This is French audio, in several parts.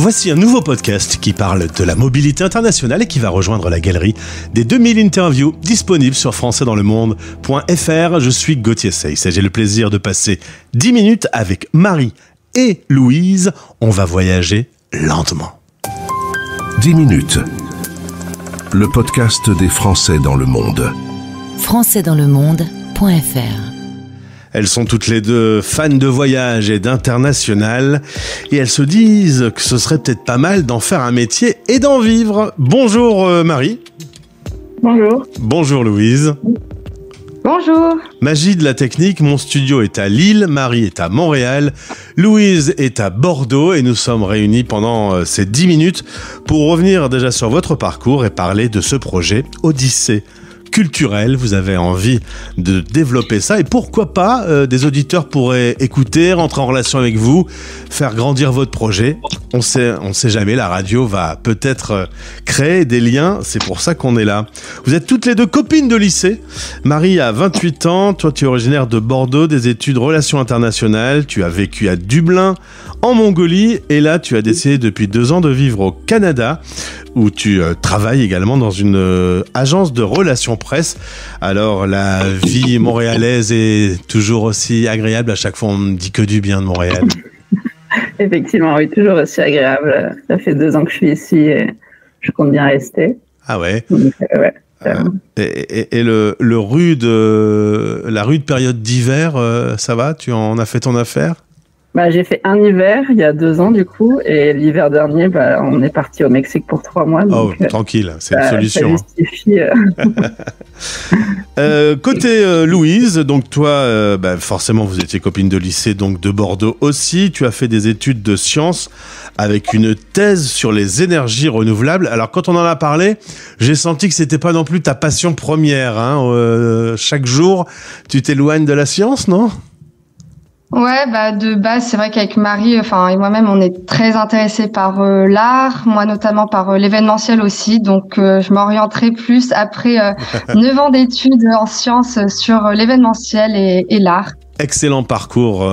Voici un nouveau podcast qui parle de la mobilité internationale et qui va rejoindre la galerie des 2000 interviews disponibles sur françaisdanslemonde.fr. Je suis Gauthier Seyss et j'ai le plaisir de passer 10 minutes avec Marie et Louise. On va voyager lentement. 10 minutes. Le podcast des Français dans le monde. françaisdanslemonde.fr. Elles sont toutes les deux fans de voyage et d'international et elles se disent que ce serait peut-être pas mal d'en faire un métier et d'en vivre. Bonjour Marie. Bonjour. Bonjour Louise. Bonjour. Magie de la technique, mon studio est à Lille, Marie est à Montréal, Louise est à Bordeaux et nous sommes réunis pendant ces 10 minutes pour revenir déjà sur votre parcours et parler de ce projet Odyssée culturel. Vous avez envie de développer ça et pourquoi pas des auditeurs pourraient écouter, rentrer en relation avec vous, faire grandir votre projet. On sait jamais, la radio va peut-être créer des liens, c'est pour ça qu'on est là. Vous êtes toutes les deux copines de lycée. Marie a 28 ans, toi tu es originaire de Bordeaux, des études relations internationales, tu as vécu à Dublin, en Mongolie et là tu as décidé depuis 2 ans de vivre au Canada où tu travailles également dans une agence de relations presse. Alors la vie montréalaise est toujours aussi agréable, à chaque fois on ne dit que du bien de Montréal. Effectivement, oui, toujours aussi agréable. Ça fait 2 ans que je suis ici et je compte bien rester. Ah ouais. Donc, ouais. Et la rude période d'hiver, ça va? Tu en as fait ton affaire? J'ai fait un hiver il y a 2 ans du coup, et l'hiver dernier, on est parti au Mexique pour 3 mois. Donc, tranquille, c'est une solution. Ça justifie. Côté Louise, donc toi, forcément vous étiez copine de lycée, donc de Bordeaux aussi. Tu as fait des études de sciences avec une thèse sur les énergies renouvelables. Alors quand on en a parlé, j'ai senti que c'était pas non plus ta passion première. Chaque jour, tu t'éloignes de la science, non ? Ouais, de base, c'est vrai qu'avec Marie, et moi-même, on est très intéressés par l'art, moi notamment par l'événementiel aussi, donc je m'orienterai plus après 9 ans d'études en sciences sur l'événementiel et l'art. Excellent parcours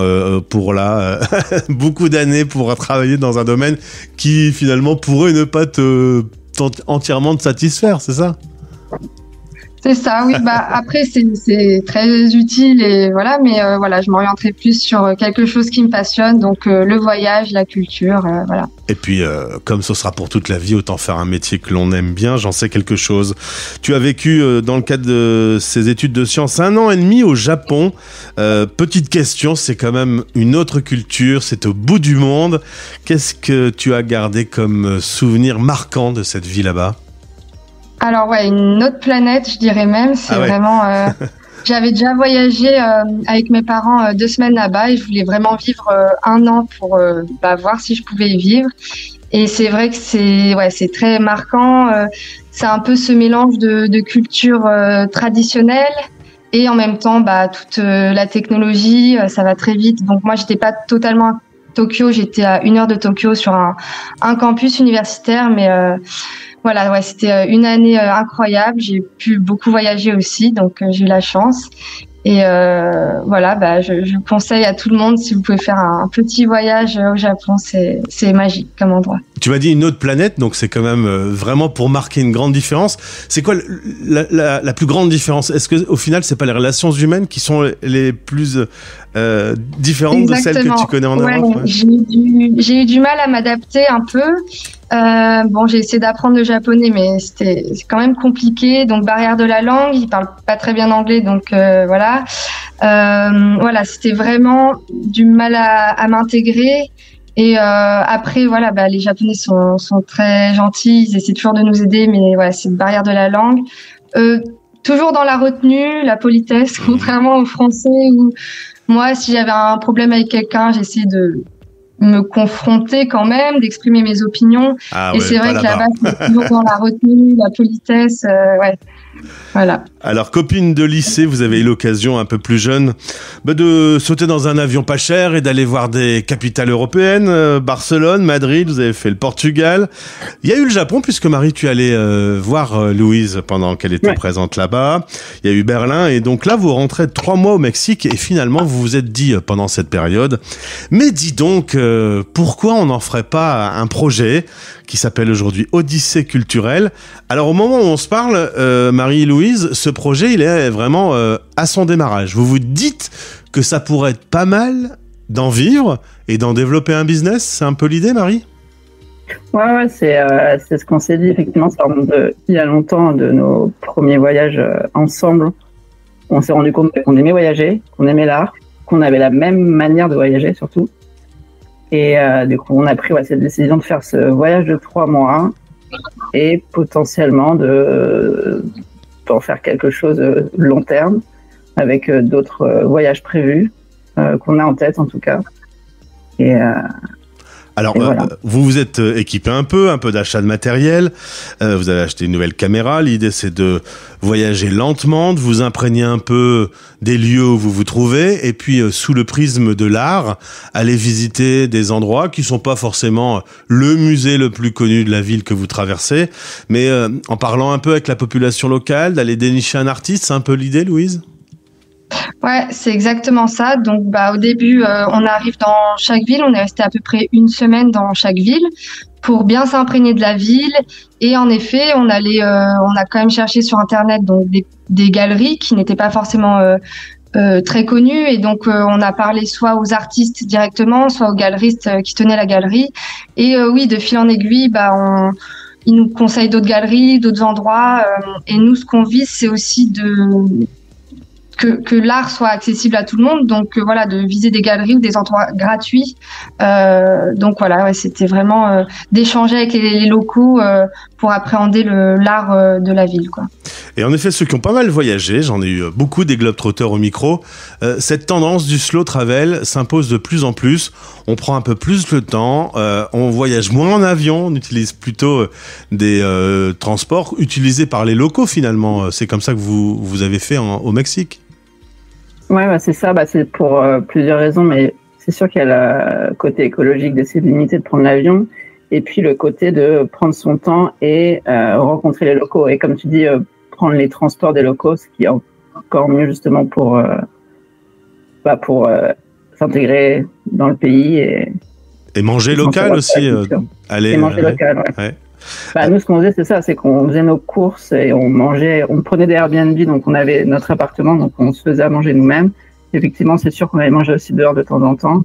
pour là, beaucoup d'années pour travailler dans un domaine qui finalement pourrait ne pas entièrement te satisfaire, c'est ça ? C'est ça, oui. Après, c'est très utile et voilà, mais je m'orienterai plus sur quelque chose qui me passionne, donc le voyage, la culture, voilà. Et puis, comme ce sera pour toute la vie, autant faire un métier que l'on aime bien. J'en sais quelque chose. Tu as vécu, dans le cadre de ces études de sciences, 1 an et demi au Japon. Petite question, c'est quand même une autre culture, c'est au bout du monde. Qu'est-ce que tu as gardé comme souvenir marquant de cette vie là-bas ? Alors une autre planète, je dirais même. C'est vraiment. J'avais déjà voyagé avec mes parents 2 semaines là-bas et je voulais vraiment vivre 1 an pour voir si je pouvais y vivre. Et c'est vrai que c'est très marquant. C'est un peu ce mélange de culture traditionnelle et en même temps toute la technologie. Ça va très vite. Donc moi, j'étais pas totalement à Tokyo. J'étais à 1 heure de Tokyo sur un campus universitaire, mais c'était une année incroyable. J'ai pu beaucoup voyager aussi, donc j'ai eu la chance. Et je conseille à tout le monde, si vous pouvez faire un petit voyage au Japon, c'est magique comme endroit. Tu m'as dit une autre planète, donc c'est quand même vraiment pour marquer une grande différence. C'est quoi la plus grande différence ? Est-ce que au final, c'est pas les relations humaines qui sont les plus différentes de celles que tu connais en Europe ? Ouais. J'ai eu du mal à m'adapter un peu. J'ai essayé d'apprendre le japonais, mais c'est quand même compliqué. Donc barrière de la langue, ils parlent pas très bien anglais, donc c'était vraiment du mal à m'intégrer. Et après les Japonais sont très gentils, ils essaient toujours de nous aider, mais c'est une barrière de la langue. Toujours dans la retenue, la politesse, contrairement aux Français où moi, si j'avais un problème avec quelqu'un, j'essayais de me confronter quand même, d'exprimer mes opinions. Et c'est vrai que là-bas, c'est toujours dans la retenue, la politesse, voilà. Alors, copine de lycée, vous avez eu l'occasion un peu plus jeune de sauter dans un avion pas cher et d'aller voir des capitales européennes, Barcelone, Madrid, vous avez fait le Portugal. Il y a eu le Japon, puisque Marie, tu allais voir Louise pendant qu'elle était présente là-bas. Il y a eu Berlin, et donc là, vous rentrez 3 mois au Mexique, et finalement, vous vous êtes dit pendant cette période, mais dis donc, pourquoi on n'en ferait pas un projet qui s'appelle aujourd'hui Odyssée culturelle. Alors au moment où on se parle, Marie-Louise, ce projet, il est vraiment à son démarrage. Vous vous dites que ça pourrait être pas mal d'en vivre et d'en développer un business. C'est un peu l'idée, Marie ? Ouais, c'est ce qu'on s'est dit. Effectivement, ça remonte il y a longtemps de nos premiers voyages ensemble. On s'est rendu compte qu'on aimait voyager, qu'on aimait l'art, qu'on avait la même manière de voyager surtout. Et du coup, on a pris cette décision de faire ce voyage de 3 mois et potentiellement d'en faire quelque chose long terme avec d'autres voyages prévus qu'on a en tête en tout cas. Alors, voilà. Vous vous êtes équipé un peu d'achat de matériel, vous avez acheté une nouvelle caméra, l'idée c'est de voyager lentement, de vous imprégner un peu des lieux où vous vous trouvez, et puis sous le prisme de l'art, aller visiter des endroits qui sont pas forcément le musée le plus connu de la ville que vous traversez, mais en parlant un peu avec la population locale, d'aller dénicher un artiste, c'est un peu l'idée, Louise ? Ouais, c'est exactement ça. Donc, au début, on arrive dans chaque ville. On est resté à peu près 1 semaine dans chaque ville pour bien s'imprégner de la ville. Et en effet, on a quand même cherché sur Internet donc des galeries qui n'étaient pas forcément très connues. Et donc, on a parlé soit aux artistes directement, soit aux galeristes qui tenaient la galerie. Et oui, de fil en aiguille, ils nous conseillent d'autres galeries, d'autres endroits. Et nous, ce qu'on vise, c'est aussi que l'art soit accessible à tout le monde, donc de viser des galeries ou des endroits gratuits. Donc voilà, c'était vraiment d'échanger avec les locaux pour appréhender l'art de la ville, quoi. Et en effet, ceux qui ont pas mal voyagé, j'en ai eu beaucoup des globetrotters au micro, cette tendance du slow travel s'impose de plus en plus. On prend un peu plus le temps, on voyage moins en avion, on utilise plutôt des transports utilisés par les locaux finalement. C'est comme ça que vous avez fait au Mexique. Ouais, c'est ça. C'est pour plusieurs raisons, mais c'est sûr qu'il y a le côté écologique d'essayer de limiter de prendre l'avion, et puis le côté de prendre son temps et rencontrer les locaux. Et comme tu dis, prendre les transports des locaux, ce qui est encore mieux justement pour s'intégrer dans le pays et manger local aussi. Et manger local. Ouais. Nous, ce qu'on faisait, c'est ça, c'est qu'on faisait nos courses et on prenait des Airbnb, donc on avait notre appartement, donc on se faisait à manger nous-mêmes. Effectivement, c'est sûr qu'on allait manger aussi dehors de temps en temps.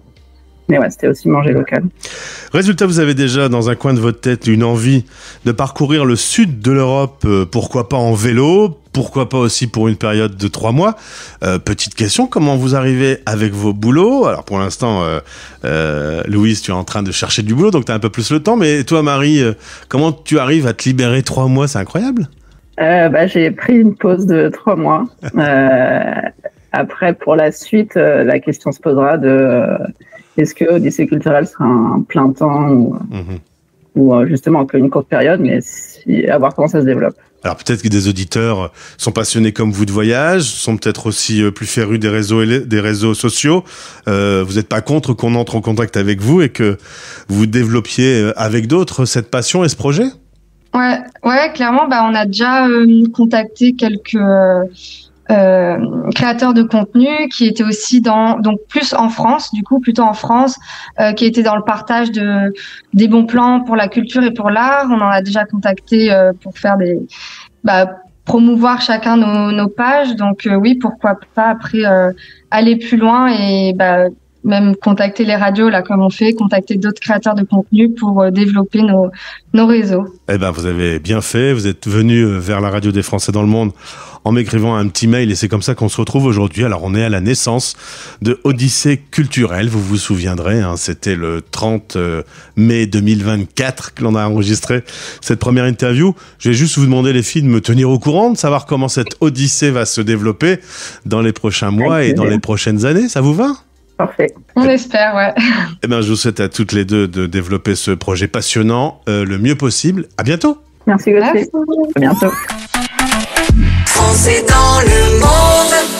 Mais c'était aussi manger local. Résultat, vous avez déjà dans un coin de votre tête une envie de parcourir le sud de l'Europe, pourquoi pas en vélo, pourquoi pas aussi pour une période de 3 mois. Petite question, comment vous arrivez avec vos boulots ? Alors pour l'instant, Louise, tu es en train de chercher du boulot, donc tu as un peu plus le temps. Mais toi, Marie, comment tu arrives à te libérer 3 mois ? C'est incroyable. J'ai pris une pause de 3 mois. Après, pour la suite, la question se posera de... Est-ce que Odyssée culturelle sera un plein temps ou justement qu'une courte période, mais à voir comment ça se développe. Alors peut-être que des auditeurs sont passionnés comme vous de voyage, sont peut-être aussi plus férus des réseaux sociaux. Vous n'êtes pas contre qu'on entre en contact avec vous et que vous développiez avec d'autres cette passion et ce projet ? Ouais, clairement. On a déjà contacté quelques créateurs de contenu qui étaient aussi donc plus en France, plutôt en France, qui étaient dans le partage des bons plans pour la culture et pour l'art. On en a déjà contacté pour faire promouvoir chacun nos pages. Donc oui, pourquoi pas après aller plus loin et même contacter les radios là comme on fait, contacter d'autres créateurs de contenu pour développer nos réseaux. Vous avez bien fait, vous êtes venu vers la radio des Français dans le monde en m'écrivant un petit mail et c'est comme ça qu'on se retrouve aujourd'hui. Alors on est à la naissance de Odyssée culturelle, vous vous souviendrez, c'était le 30 mai 2024 que l'on a enregistré cette première interview. Je vais juste vous demander les filles de me tenir au courant, de savoir comment cette Odyssée va se développer dans les prochains mois et dans les prochaines années, ça vous va ? Parfait. On espère, ouais. Je vous souhaite à toutes les deux de développer ce projet passionnant le mieux possible. À bientôt. Merci Gauthier. À bientôt. Français dans le monde.